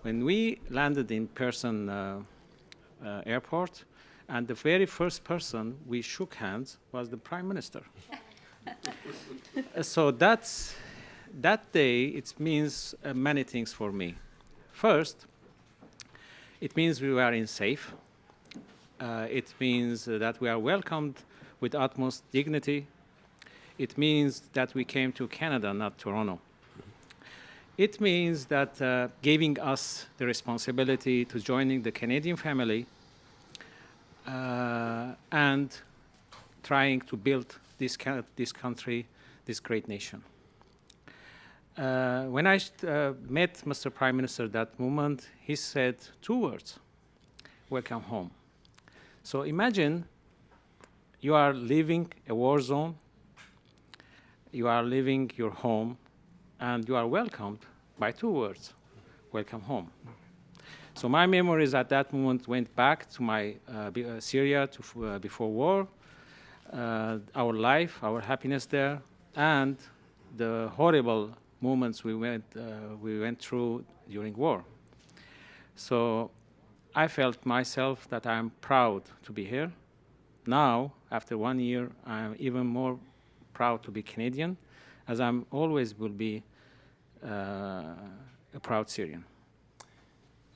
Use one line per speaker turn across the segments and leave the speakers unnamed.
when we landed in Pearson airport, and the very first person we shook hands was the Prime Minister. So that day, it means many things for me. First, it means we were in safe. It means that we are welcomed with utmost dignity. It means that we came to Canada, not Toronto. It means that giving us the responsibility to joining the Canadian family and trying to build this country, this great nation. When I met Mr. Prime Minister that moment, he said 2 words: welcome home. So imagine you are leaving a war zone, you are leaving your home, and you are welcomed by 2 words: welcome home. So my memories at that moment went back to my Syria before war, our life, our happiness there, and the horrible moments we went through during war. So I felt myself that I'm proud to be here. Now, after 1 year, I'm even more proud to be Canadian, as I'm always will be a proud Syrian.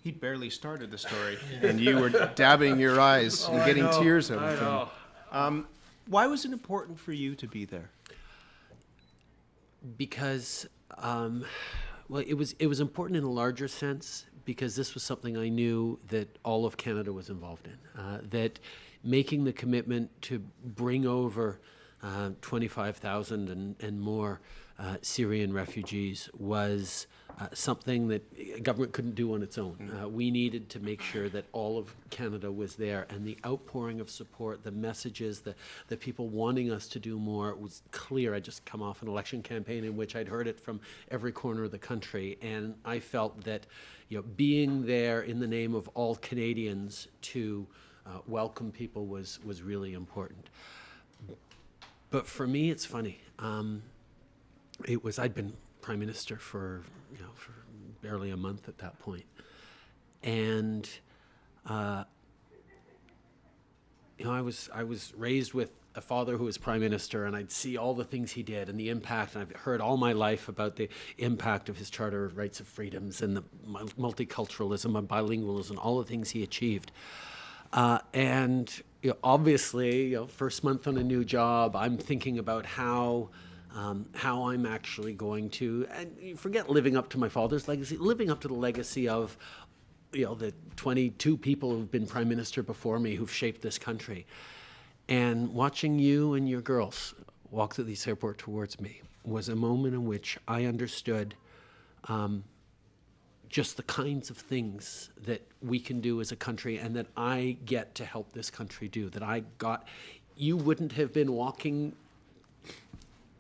He barely started the story, and you were dabbing your eyes and getting tears out of them. Why was it important for you to be there?
Because, well, it was important in a larger sense, because this was something I knew that all of Canada was involved in, that making the commitment to bring over 25,000 and more Syrian refugees was something that government couldn't do on its own. We needed to make sure that all of Canada was there, and the outpouring of support, the messages, the people wanting us to do more was clear. I just come off an election campaign in which I'd heard it from every corner of the country, and I felt that, you know, being there in the name of all Canadians to welcome people was really important. But for me, it's funny. I'd been Prime Minister for barely a month at that point, and I was raised with a father who was Prime Minister, and I'd see all the things he did and the impact, and I've heard all my life about the impact of his Charter of Rights and Freedoms and the multiculturalism and bilingualism, all the things he achieved. And obviously, first month on a new job, I'm thinking about how I'm actually going to, and you forget living up to my father's legacy, living up to the legacy of, the 22 people who've been Prime Minister before me who've shaped this country. And watching you and your girls walk through this airport towards me was a moment in which I understood just the kinds of things that we can do as a country and that I get to help this country do, you wouldn't have been walking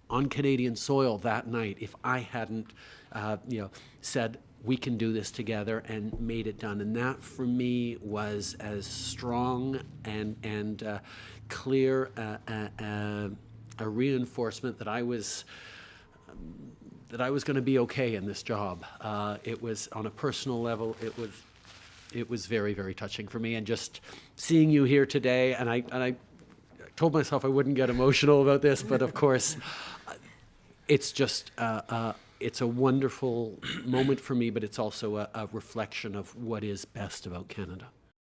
on Canadian soil that night if I hadn't, said we can do this together and made it done. And that for me was as strong and clear a reinforcement that I was going to be okay in this job. It was on a personal level. It was very, very touching for me. And just seeing you here today, and I told myself I wouldn't get emotional about this, but of course, it's just it's a wonderful moment for me. But it's also a reflection of what is best about Canada.